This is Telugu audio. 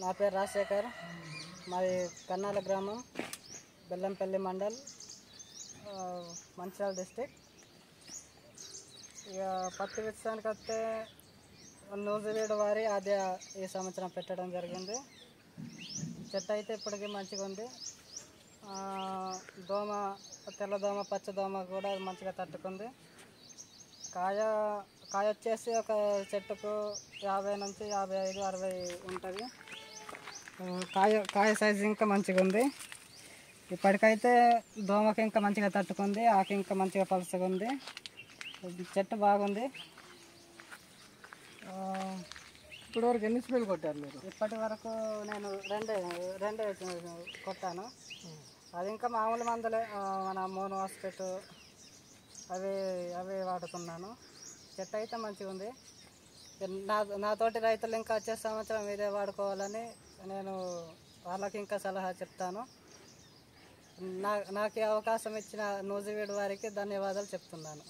నా పేరు రాజశేఖర్, మాది కన్నాల గ్రామం, బెల్లంపల్లి మండల్, మంచిర్యాల డిస్టిక్. ఇక పత్తి విత్తనానికి వస్తే నూజివీడు వారి అదే ఈ సంవత్సరం పెట్టడం జరిగింది. చెట్టు అయితే ఇప్పటికీ మంచిగా ఉంది. దోమ, తెల్లదోమ, పచ్చదోమ కూడా మంచిగా తట్టుకుంది. కాయ వచ్చేసి ఒక చెట్టుకు 50 నుంచి 55, 60 ఉంటుంది. కాయ సైజు ఇంకా మంచిగా ఉంది. ఇప్పటికైతే దోమకి ఇంకా మంచిగా తట్టుకుంది, ఆకు ఇంకా మంచిగా పలుచగా ఉంది. చెట్టు బాగుంది. ఇప్పటి వరకు ఎన్ని స్ప్రేలు కొట్టారు మీరు? ఇప్పటి వరకు నేను రెండే కొట్టాను. అది ఇంకా మామూలు మందులే, మన మోనో హాస్పిటల్ అవి వాడుకున్నాను. చెట్టు అయితే మంచిగా ఉంది. నాతోటి రైతులు ఇంకా వచ్చే సంవత్సరం ఇదే వాడుకోవాలని నేను వాళ్ళకి ఇంకా సలహా చెప్తాను. నాకు ఈ అవకాశం ఇచ్చిన నూజివీడు వారికి ధన్యవాదాలు చెప్తున్నాను.